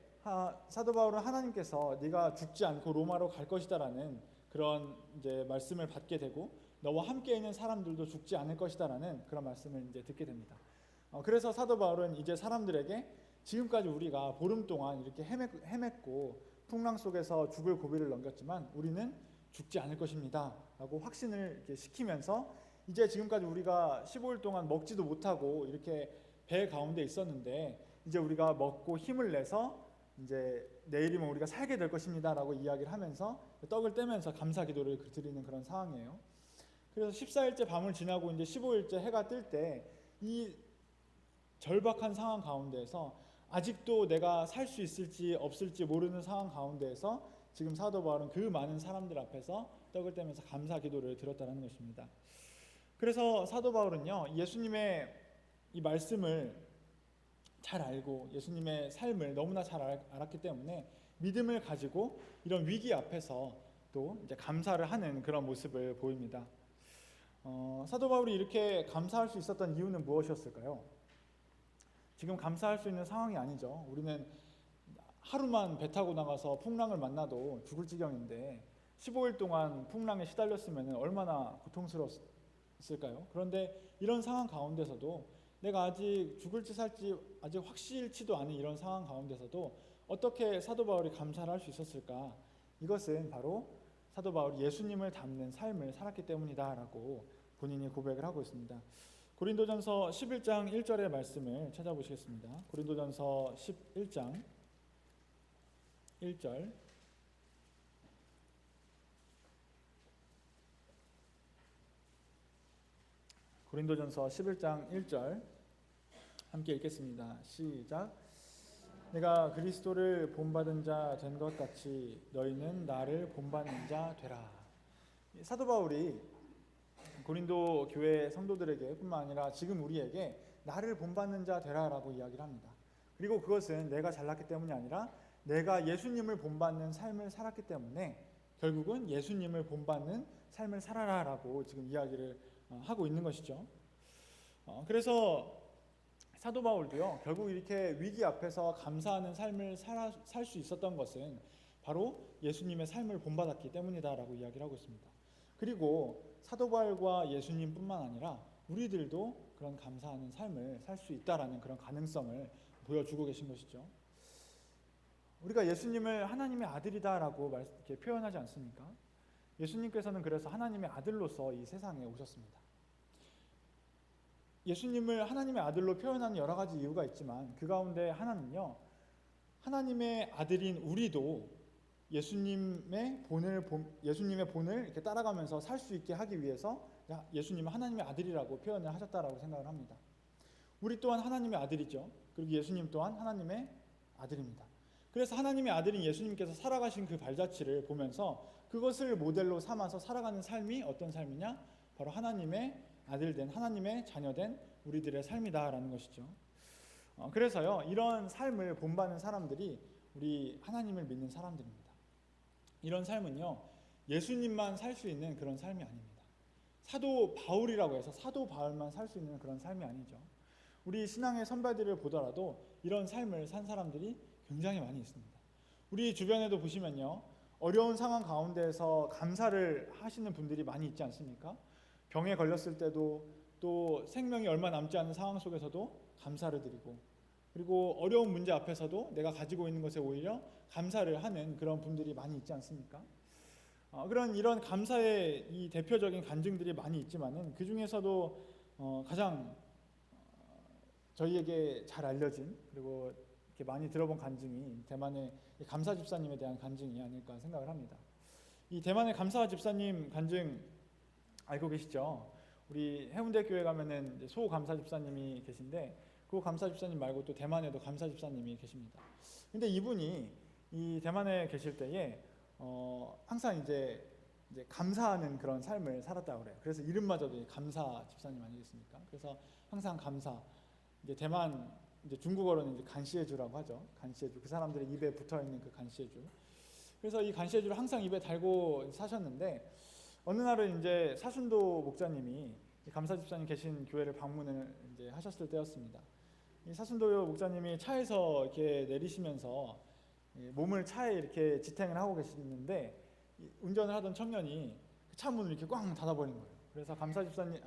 사도 바울은 하나님께서 네가 죽지 않고 로마로 갈 것이다라는 그런 이제 말씀을 받게 되고, 너와 함께 있는 사람들도 죽지 않을 것이다라는 그런 말씀을 이제 듣게 됩니다. 그래서 사도 바울은 이제 사람들에게 지금까지 우리가 보름 동안 이렇게 헤맸고 풍랑 속에서 죽을 고비를 넘겼지만 우리는 죽지 않을 것입니다 라고 확신을 이렇게 시키면서, 이제 지금까지 우리가 15일 동안 먹지도 못하고 이렇게 배 가운데 있었는데 이제 우리가 먹고 힘을 내서 이제 내일이면 우리가 살게 될 것입니다 라고 이야기를 하면서 떡을 떼면서 감사 기도를 드리는 그런 상황이에요. 그래서 14일째 밤을 지나고 이제 15일째 해가 뜰 때 이 절박한 상황 가운데에서, 아직도 내가 살 수 있을지 없을지 모르는 상황 가운데에서 지금 사도 바울은 그 많은 사람들 앞에서 떡을 떼면서 감사 기도를 드렸다는 것입니다. 그래서 사도 바울은요, 예수님의 이 말씀을 잘 알고 예수님의 삶을 너무나 잘 알았기 때문에 믿음을 가지고 이런 위기 앞에서 또 이제 감사를 하는 그런 모습을 보입니다. 사도 바울이 이렇게 감사할 수 있었던 이유는 무엇이었을까요? 지금 감사할 수 있는 상황이 아니죠. 우리는 하루만 배 타고 나가서 풍랑을 만나도 죽을 지경인데 15일 동안 풍랑에 시달렸으면 얼마나 고통스러웠을까요? 그런데 이런 상황 가운데서도, 내가 아직 죽을지 살지 아직 확실치도 않은 이런 상황 가운데서도 어떻게 사도 바울이 감사를 할 수 있었을까? 이것은 바로 사도 바울이 예수님을 닮는 삶을 살았기 때문이다라고 본인이 고백을 하고 있습니다. 고린도전서 11장 1절의 말씀을 찾아보시겠습니다. 고린도전서 11장 1절. 고린도전서 11장 1절 함께 읽겠습니다. 시작. 내가 그리스도를 본받은 자 된 것 같이 너희는 나를 본받는 자 되라. 사도 바울이 고린도 교회 성도들에게 뿐만 아니라 지금 우리에게 나를 본받는 자 되라라고 이야기를 합니다. 그리고 그것은 내가 잘났기 때문이 아니라 내가 예수님을 본받는 삶을 살았기 때문에 결국은 예수님을 본받는 삶을 살아라라고 지금 이야기를 하고 있는 것이죠. 그래서 사도 바울도요, 결국 이렇게 위기 앞에서 감사하는 삶을 살 수 있었던 것은 바로 예수님의 삶을 본받았기 때문이다라고 이야기를 하고 있습니다. 그리고 사도 바울과 예수님뿐만 아니라 우리들도 그런 감사하는 삶을 살 수 있다라는 그런 가능성을 보여주고 계신 것이죠. 우리가 예수님을 하나님의 아들이다라고 이렇게 표현하지 않습니까? 예수님께서는 그래서 하나님의 아들로서 이 세상에 오셨습니다. 예수님을 하나님의 아들로 표현하는 여러 가지 이유가 있지만 그 가운데 하나는요, 하나님의 아들인 우리도 예수님의 본을 이렇게 따라가면서 살 수 있게 하기 위해서 예수님은 하나님의 아들이라고 표현을 하셨다라고 생각을 합니다. 우리 또한 하나님의 아들이죠. 그리고 예수님 또한 하나님의 아들입니다. 그래서 하나님의 아들인 예수님께서 살아가신 그 발자취를 보면서 그것을 모델로 삼아서 살아가는 삶이 어떤 삶이냐? 바로 하나님의 아들된, 하나님의 자녀된 우리들의 삶이다라는 것이죠. 그래서요, 이런 삶을 본받는 사람들이 우리 하나님을 믿는 사람들입니다. 이런 삶은요, 예수님만 살 수 있는 그런 삶이 아닙니다. 사도 바울이라고 해서 사도 바울만 살 수 있는 그런 삶이 아니죠. 우리 신앙의 선배들을 보더라도 이런 삶을 산 사람들이 굉장히 많이 있습니다. 우리 주변에도 보시면요, 어려운 상황 가운데에서 감사를 하시는 분들이 많이 있지 않습니까? 병에 걸렸을 때도, 또 생명이 얼마 남지 않은 상황 속에서도 감사를 드리고, 그리고 어려운 문제 앞에서도 내가 가지고 있는 것에 오히려 감사를 하는 그런 분들이 많이 있지 않습니까? 그런 이런 감사의 이 대표적인 간증들이 많이 있지만은 그 중에서도 가장 저희에게 잘 알려진, 그리고 이렇게 많이 들어본 간증이 대만의 감사 집사님에 대한 간증이 아닐까 생각을 합니다. 이 대만의 감사 집사님 간증 알고 계시죠? 우리 해운대 교회 가면은 소 감사 집사님이 계신데, 그 감사 집사님 말고 또 대만에도 감사 집사님이 계십니다. 근데 이분이 이 대만에 계실 때에 항상 이제 감사하는 그런 삶을 살았다고 그래요. 그래서 이름마저도 감사 집사님 아니겠습니까? 그래서 항상 감사. 이제 대만 이제 중국어로는 이제 간시에주라고 하죠. 간시에주. 그 사람들의 입에 붙어 있는 그 간시에주. 그래서 이 간시에주를 항상 입에 달고 사셨는데, 어느 날은 이제 사순도 목사님이 감사 집사님 계신 교회를 방문을 이제 하셨을 때였습니다. 이 사순도 목사님이 차에서 이렇게 내리시면서 몸을 차에 이렇게 지탱을 하고 계시는데, 운전을 하던 청년이 차 문을 이렇게 꽝 닫아버린 거예요. 그래서 감사 집사님이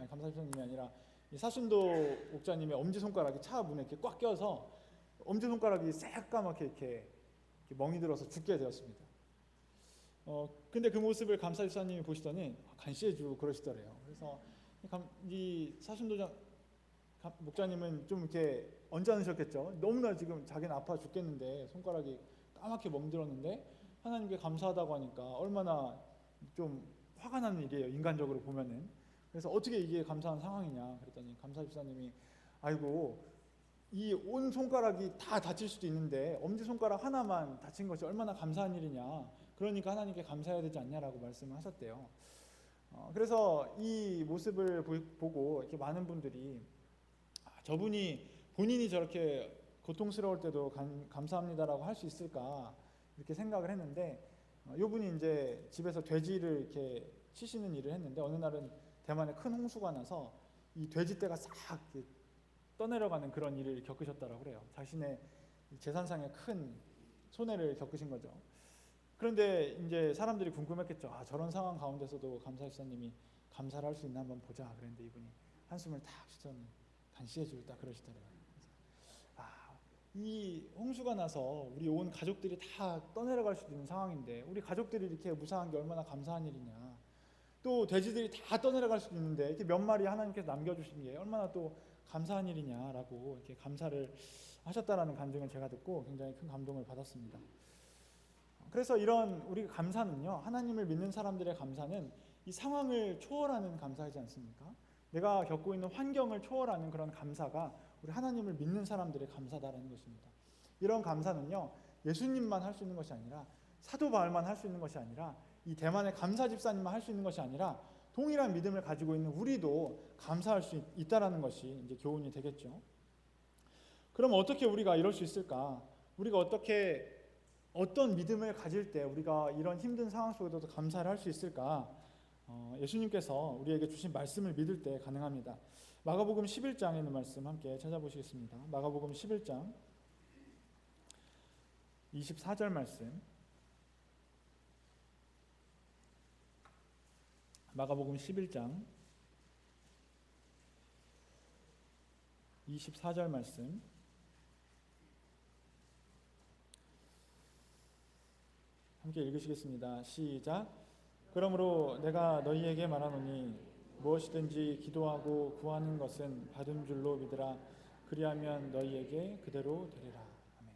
아니라 이 사순도 목사님의 엄지 손가락이 차 문에 이렇게 꽉 껴서 엄지 손가락이 새까맣게 이렇게 멍이 들어서 죽게 되었습니다. 근데 그 모습을 감사 집사님이 보시더니 간시해주고 그러시더래요. 그래서 이 사순도 목사님은 좀 이렇게 언짢으셨겠죠. 너무나 지금 자기는 아파 죽겠는데 손가락이 까맣게 멍들었는데 하나님께 감사하다고 하니까 얼마나 좀 화가 나는 일이에요, 인간적으로 보면은. 그래서 어떻게 이게 감사한 상황이냐 그랬더니 감사 집사님이 아이고, 이 온 손가락이 다 다칠 수도 있는데 엄지손가락 하나만 다친 것이 얼마나 감사한 일이냐, 그러니까 하나님께 감사해야 되지 않냐라고 말씀을 하셨대요. 그래서 이 모습을 보고 이렇게 많은 분들이 저분이 본인이 저렇게 고통스러울 때도 감사합니다라고 할 수 있을까 이렇게 생각을 했는데, 이분이 이제 집에서 돼지를 이렇게 치시는 일을 했는데, 어느 날은 대만에 큰 홍수가 나서 이 돼지떼가 싹 떠내려가는 그런 일을 겪으셨다고 그래요. 자신의 재산상의 큰 손해를 겪으신 거죠. 그런데 이제 사람들이 궁금했겠죠. 저런 상황 가운데서도 감사 집사님이 감사를 할 수 있나 한번 보자 그랬는데, 이분이 한숨을 탁 쉬더니 간시해주고 딱 그러시더래요. 이 홍수가 나서 우리 온 가족들이 다 떠내려갈 수도 있는 상황인데, 우리 가족들이 이렇게 무사한 게 얼마나 감사한 일이냐, 또 돼지들이 다 떠내려갈 수도 있는데 이렇게 몇 마리 하나님께서 남겨주신 게 얼마나 또 감사한 일이냐라고 이렇게 감사를 하셨다라는 간증을 제가 듣고 굉장히 큰 감동을 받았습니다. 그래서 이런 우리 감사는요, 하나님을 믿는 사람들의 감사는 이 상황을 초월하는 감사이지 않습니까? 내가 겪고 있는 환경을 초월하는 그런 감사가 우리 하나님을 믿는 사람들의 감사다라는 것입니다. 이런 감사는요, 예수님만 할 수 있는 것이 아니라, 사도 바울만 할 수 있는 것이 아니라, 이 대만의 감사 집사님만 할 수 있는 것이 아니라 동일한 믿음을 가지고 있는 우리도 감사할 수 있다라는 것이 이제 교훈이 되겠죠. 그럼 어떻게 우리가 이럴 수 있을까? 우리가 어떤 믿음을 가질 때 우리가 이런 힘든 상황 속에서도 감사를 할 수 있을까? 예수님께서 우리에게 주신 말씀을 믿을 때 가능합니다. 마가복음 11장에 있는 말씀 함께 찾아보시겠습니다. 마가복음 11장 24절 말씀. 마가복음 11장 24절 말씀. 함께 읽으시겠습니다. 시작. 그러므로 내가 너희에게 말하노니 무엇이든지 기도하고 구하는 것은 받은 줄로 믿으라. 그리하면 너희에게 그대로 되리라. 아멘.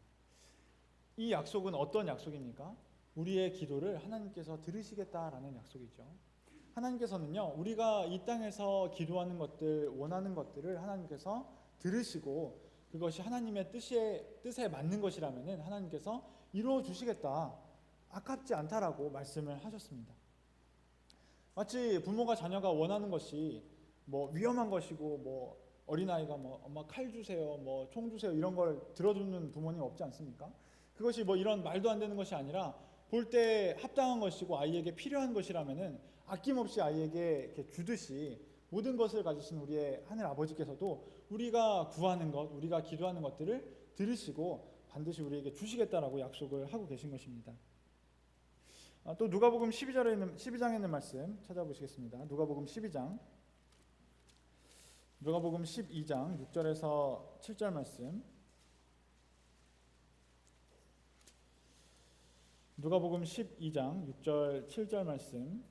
이 약속은 어떤 약속입니까? 우리의 기도를 하나님께서 들으시겠다라는 약속이죠. 하나님께서는요, 우리가 이 땅에서 기도하는 것들, 원하는 것들을 하나님께서 들으시고 그것이 하나님의 뜻에 맞는 것이라면 하나님께서 이루어 주시겠다, 아깝지 않다라고 말씀을 하셨습니다. 마치 부모가 자녀가 원하는 것이 뭐 위험한 것이고, 뭐 어린아이가 뭐 엄마 칼 주세요, 뭐 총 주세요 이런 걸 들어주는 부모님 없지 않습니까? 그것이 뭐 이런 말도 안 되는 것이 아니라 볼 때 합당한 것이고 아이에게 필요한 것이라면은 아낌없이 아이에게 이렇게 주듯이 모든 것을 가지신 우리의 하늘 아버지께서도 우리가 구하는 것, 우리가 기도하는 것들을 들으시고 반드시 우리에게 주시겠다라고 약속을 하고 계신 것입니다. 또 누가복음 12장에 있는 말씀 찾아보시겠습니다. 누가복음 12장 누가복음 12장 6절에서 7절 말씀. 누가복음 12장 6절 7절 말씀.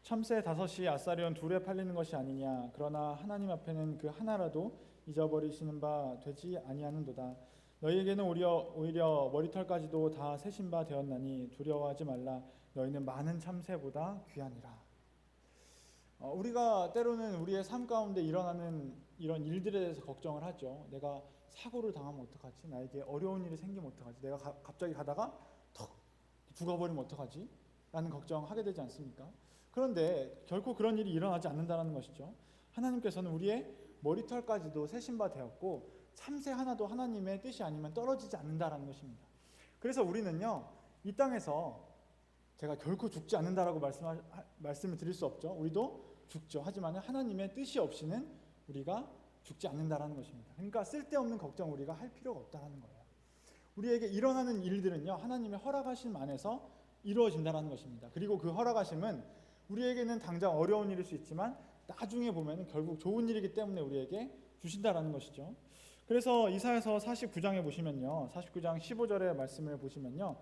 참새 5이 아사리온 2에 팔리는 것이 아니냐. 그러나 하나님 앞에는 그 하나라도 잊어버리시는 바 되지 아니하는도다. 너희에게는 오히려 머리털까지도 다 세신 바 되었나니 두려워하지 말라. 너희는 많은 참새보다 귀하니라. 우리가 때로는 우리의 삶 가운데 일어나는 이런 일들에 대해서 걱정을 하죠. 내가 사고를 당하면 어떡하지? 나에게 어려운 일이 생기면 어떡하지? 내가 갑자기 가다가 턱 죽어버리면 어떡하지? 라는 걱정하게 되지 않습니까? 그런데 결코 그런 일이 일어나지 않는다는 것이죠. 하나님께서는 우리의 머리털까지도 세신 바 되었고 참새 하나도 하나님의 뜻이 아니면 떨어지지 않는다는 것입니다. 그래서 우리는요, 이 땅에서 제가 결코 죽지 않는다라고 말씀을 드릴 수 없죠. 우리도 죽죠. 하지만 하나님의 뜻이 없이는 우리가 죽지 않는다라는 것입니다. 그러니까 쓸데없는 걱정 우리가 할 필요가 없다는 거예요. 우리에게 일어나는 일들은요, 하나님의 허락하심 안에서 이루어진다는 것입니다. 그리고 그 허락하심은 우리에게는 당장 어려운 일일 수 있지만 나중에 보면 결국 좋은 일이기 때문에 우리에게 주신다라는 것이죠. 그래서 이사야서 49장에 보시면요, 49장 15절의 말씀을 보시면요,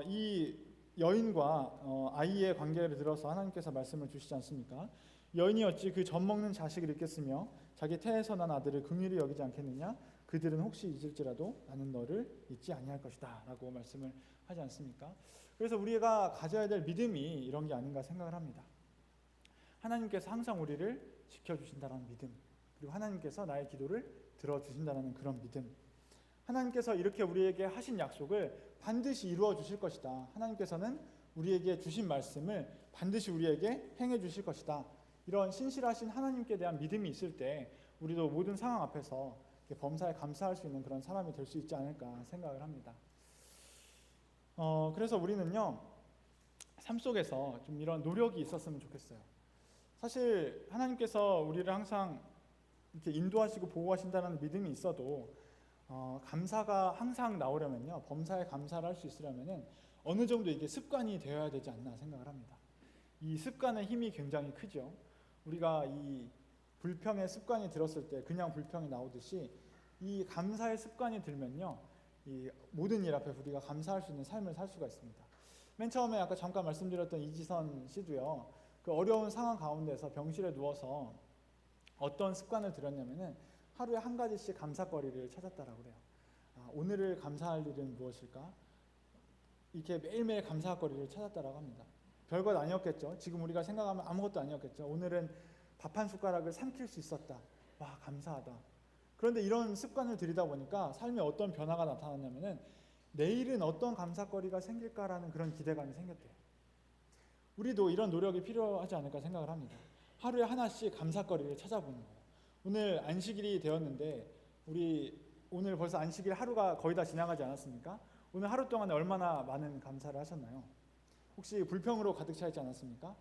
이 여인과 아이의 관계를 들어서 하나님께서 말씀을 주시지 않습니까? 여인이 어찌 그 젖 먹는 자식을 잊겠으며 자기 태에서 난 아들을 긍휼히 여기지 않겠느냐? 그들은 혹시 잊을지라도 나는 너를 잊지 아니할 것이다 라고 말씀을 하지 않습니까? 그래서 우리가 가져야 될 믿음이 이런 게 아닌가 생각을 합니다. 하나님께서 항상 우리를 지켜주신다는 믿음, 그리고 하나님께서 나의 기도를 들어주신다는 그런 믿음, 하나님께서 이렇게 우리에게 하신 약속을 반드시 이루어 주실 것이다. 하나님께서는 우리에게 주신 말씀을 반드시 우리에게 행해 주실 것이다. 이런 신실하신 하나님께 대한 믿음이 있을 때 우리도 모든 상황 앞에서 범사에 감사할 수 있는 그런 사람이 될 수 있지 않을까 생각을 합니다. 그래서 우리는요, 삶 속에서 좀 이런 노력이 있었으면 좋겠어요. 사실 하나님께서 우리를 항상 이렇게 인도하시고 보호하신다는 믿음이 있어도 감사가 항상 나오려면요, 범사에 감사를 할 수 있으려면은 어느 정도 이게 습관이 되어야 되지 않나 생각을 합니다. 이 습관의 힘이 굉장히 크죠. 우리가 이 불평의 습관이 들었을 때 그냥 불평이 나오듯이 이 감사의 습관이 들면요, 이 모든 일 앞에 우리가 감사할 수 있는 삶을 살 수가 있습니다. 맨 처음에 아까 잠깐 말씀드렸던 이지선 씨도요, 그 어려운 상황 가운데서 병실에 누워서 어떤 습관을 들였냐면은 하루에 한 가지씩 감사거리를 찾았다라고 그래요. 오늘을 감사할 일은 무엇일까? 이렇게 매일매일 감사거리를 찾았다라고 합니다. 별것 아니었겠죠. 지금 우리가 생각하면 아무것도 아니었겠죠. 오늘은 밥 한 숟가락을 삼킬 수 있었다. 와, 감사하다. 그런데 이런 습관을 들이다 보니까 삶에 어떤 변화가 나타났냐면은 내일은 어떤 감사거리가 생길까라는 그런 기대감이 생겼대요. 우리도 이런 노력이 필요하지 않을까 생각을 합니다. 하루에 하나씩 감사거리를 찾아보는 거예요. 오늘 안식일이 되었는데 우리 오늘 벌써 안식일 하루가 거의 다 지나가지 않았습니까? 오늘 하루 동안에 얼마나 많은 감사를 하셨나요? 혹시 불평으로 가득 차 있지 않았습니까?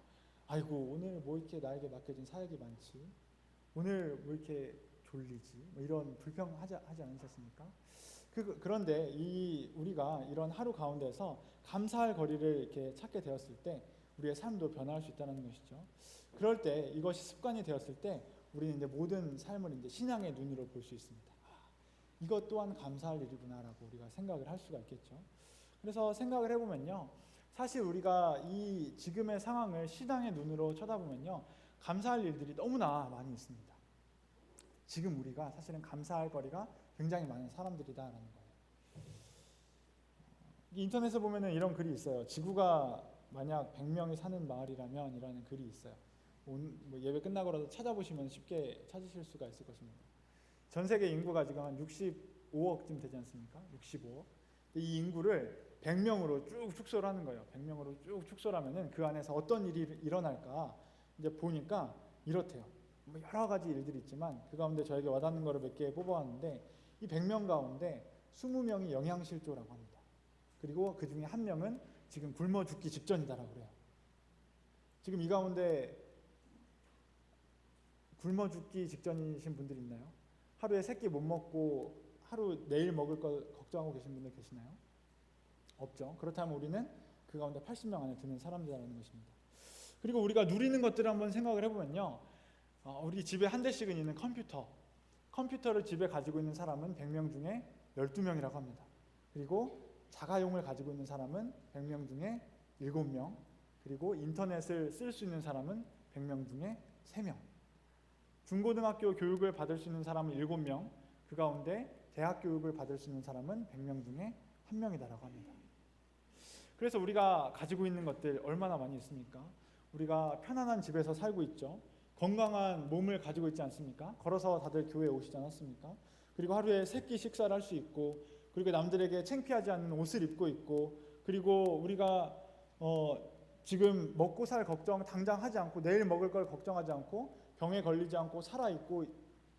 아이고, 오늘 뭐 이렇게 나에게 맡겨진 사역이 많지? 오늘 뭐 이렇게 졸리지? 뭐 이런 불평하지 않으셨습니까? 그런데 우리가 이런 하루 가운데서 감사할 거리를 이렇게 찾게 되었을 때 우리의 삶도 변화할 수 있다는 것이죠. 그럴 때 이것이 습관이 되었을 때 우리는 이제 모든 삶을 이제 신앙의 눈으로 볼 수 있습니다. 이것 또한 감사할 일이구나라고 우리가 생각을 할 수가 있겠죠. 그래서 생각을 해보면요, 사실 우리가 이 지금의 상황을 신앙의 눈으로 쳐다보면요, 감사할 일들이 너무나 많이 있습니다. 지금 우리가 사실은 감사할 거리가 굉장히 많은 사람들이다라는 거예요. 인터넷에 보면은 이런 글이 있어요. 지구가 만약 100명이 사는 마을이라면 이라는 글이 있어요. 뭐 예배 끝나고라도 찾아보시면 쉽게 찾으실 수가 있을 것입니다. 전 세계 인구가 지금 한 65억쯤 되지 않습니까? 65억. 이 인구를 100명으로 쭉 축소를 하는 거예요. 100명으로 쭉 축소를 하면은 그 안에서 어떤 일이 일어날까 이제 보니까 이렇대요. 뭐 여러 가지 일들이 있지만 그 가운데 저에게 와닿는 거를 몇 개 뽑아왔는데 이 100명 가운데 20명이 영양실조라고 합니다. 그리고 그 중에 한 명은 지금 굶어 죽기 직전이다라고 그래요. 지금 이 가운데 굶어 죽기 직전이신 분들 있나요? 하루에 3끼 못 먹고 하루 내일 먹을 걸 걱정하고 계신 분들 계시나요? 없죠. 그렇다면 우리는 그 가운데 80명 안에 드는 사람들이라는 것입니다. 그리고 우리가 누리는 것들을 한번 생각을 해보면요, 우리 집에 한 대씩은 있는 컴퓨터를 집에 가지고 있는 사람은 100명 중에 12명이라고 합니다. 그리고 자가용을 가지고 있는 사람은 100명 중에 7명, 그리고 인터넷을 쓸 수 있는 사람은 100명 중에 3명, 중고등학교 교육을 받을 수 있는 사람은 7명, 그 가운데 대학 교육을 받을 수 있는 사람은 100명 중에 1명이다라고 합니다. 그래서 우리가 가지고 있는 것들 얼마나 많이 있습니까? 우리가 편안한 집에서 살고 있죠. 건강한 몸을 가지고 있지 않습니까? 걸어서 다들 교회에 오시지 않았습니까? 그리고 하루에 3끼 식사를 할 수 있고, 그리고 남들에게 창피하지 않는 옷을 입고 있고, 그리고 우리가 지금 먹고 살 걱정 당장 하지 않고 내일 먹을 걸 걱정하지 않고 병에 걸리지 않고 살아 있고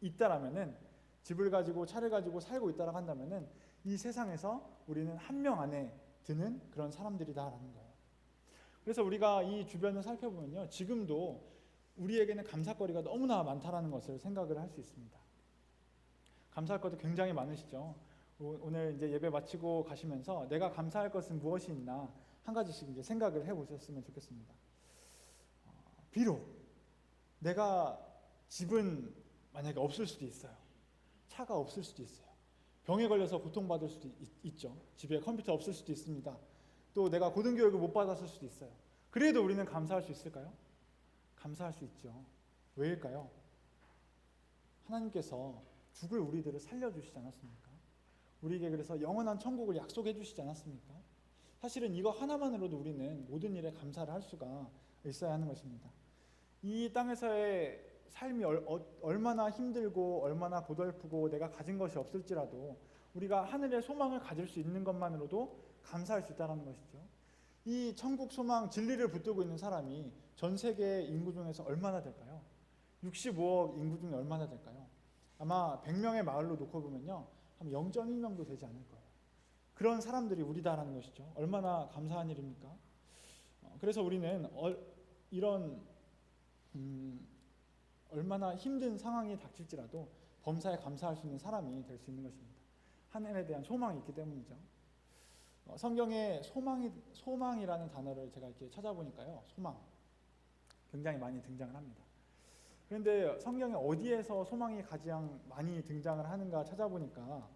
있다라면은, 집을 가지고 차를 가지고 살고 있다라고 한다면은 이 세상에서 우리는 한 명 안에 드는 그런 사람들이다라는 거예요. 그래서 우리가 이 주변을 살펴보면요, 지금도 우리에게는 감사거리가 너무나 많다라는 것을 생각을 할 수 있습니다. 감사할 것도 굉장히 많으시죠. 오늘 이제 예배 마치고 가시면서 내가 감사할 것은 무엇이 있나 한 가지씩 이제 생각을 해보셨으면 좋겠습니다. 비록 내가 집은 만약에 없을 수도 있어요. 차가 없을 수도 있어요. 병에 걸려서 고통받을 수도 있죠. 집에 컴퓨터 없을 수도 있습니다. 또 내가 고등교육을 못 받았을 수도 있어요. 그래도 우리는 감사할 수 있을까요? 감사할 수 있죠. 왜일까요? 하나님께서 죽을 우리들을 살려주시지 않았습니까? 우리에게 그래서 영원한 천국을 약속해 주시지 않았습니까? 사실은 이거 하나만으로도 우리는 모든 일에 감사를 할 수가 있어야 하는 것입니다. 이 땅에서의 삶이 얼마나 힘들고 얼마나 고달프고 내가 가진 것이 없을지라도 우리가 하늘의 소망을 가질 수 있는 것만으로도 감사할 수 있다는 것이죠. 이 천국 소망 진리를 붙들고 있는 사람이 전 세계 인구 중에서 얼마나 될까요? 65억 인구 중에 얼마나 될까요? 아마 100명의 마을로 놓고 보면요, 한 0.1명도 되지 않을 거예요. 그런 사람들이 우리다라는 것이죠. 얼마나 감사한 일입니까? 그래서 우리는 이런 얼마나 힘든 상황이 닥칠지라도 범사에 감사할 수 있는 사람이 될 수 있는 것입니다. 하늘에 대한 소망이 있기 때문이죠. 성경에 소망이라는 단어를 제가 이렇게 찾아보니까요, 소망 굉장히 많이 등장을 합니다. 그런데 성경에 어디에서 소망이 가장 많이 등장을 하는가 찾아보니까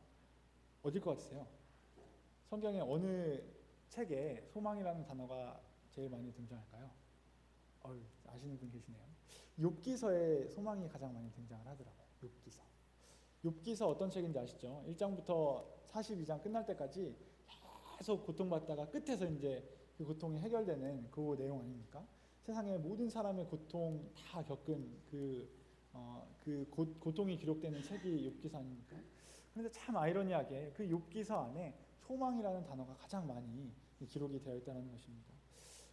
어딜 것 같으세요? 성경의 어느 책에 소망이라는 단어가 제일 많이 등장할까요? 아시는 분 계시네요. 욥기서에 소망이 가장 많이 등장을 하더라고요. 욥기서 어떤 책인지 아시죠? 1장부터 42장 끝날 때까지 계속 고통받다가 끝에서 이제 그 고통이 해결되는 그 내용 아닙니까? 세상의 모든 사람의 고통 다 겪은 고통이 기록되는 책이 욥기서 아닙니까? 그런데 참 아이러니하게 그 욥기서 안에 소망이라는 단어가 가장 많이 기록이 되어 있다는 것입니다.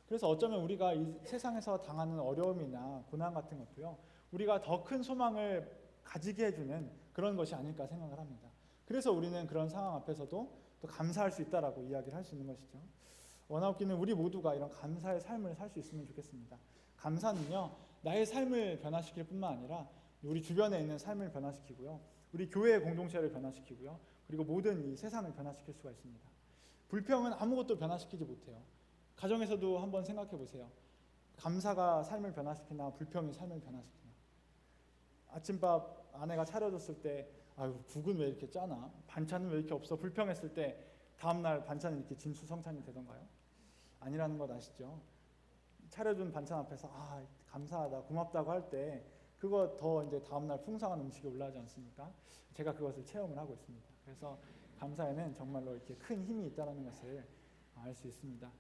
그래서 어쩌면 우리가 이 세상에서 당하는 어려움이나 고난 같은 것도요, 우리가 더 큰 소망을 가지게 해주는 그런 것이 아닐까 생각을 합니다. 그래서 우리는 그런 상황 앞에서도 또 감사할 수 있다라고 이야기를 할 수 있는 것이죠. 원하옵기는 우리 모두가 이런 감사의 삶을 살 수 있으면 좋겠습니다. 감사는요, 나의 삶을 변화시킬 뿐만 아니라 우리 주변에 있는 삶을 변화시키고요, 우리 교회의 공동체를 변화시키고요, 그리고 모든 이 세상을 변화시킬 수가 있습니다. 불평은 아무것도 변화시키지 못해요. 가정에서도 한번 생각해 보세요. 감사가 삶을 변화시키나 불평이 삶을 변화시키나. 아침밥 아내가 차려줬을 때 아유 국은 왜 이렇게 짜나, 반찬은 왜 이렇게 없어, 불평했을 때 다음날 반찬이 이렇게 진수성찬이 되던가요? 아니라는 것 아시죠? 차려준 반찬 앞에서 감사하다 고맙다고 할 때 그거 더 이제 다음날 풍성한 음식이 올라오지 않습니까? 제가 그것을 체험을 하고 있습니다. 그래서 감사에는 정말로 이렇게 큰 힘이 있다는 것을 알 수 있습니다.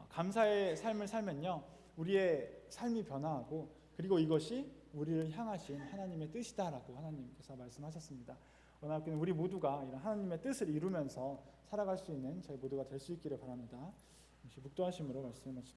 감사의 삶을 살면요, 우리의 삶이 변화하고, 그리고 이것이 우리를 향하신 하나님의 뜻이다라고 하나님께서 말씀하셨습니다. 원하옵기는 우리 모두가 이런 하나님의 뜻을 이루면서 살아갈 수 있는 저희 모두가 될 수 있기를 바랍니다. 묵도하심으로 말씀을 마치겠습니다.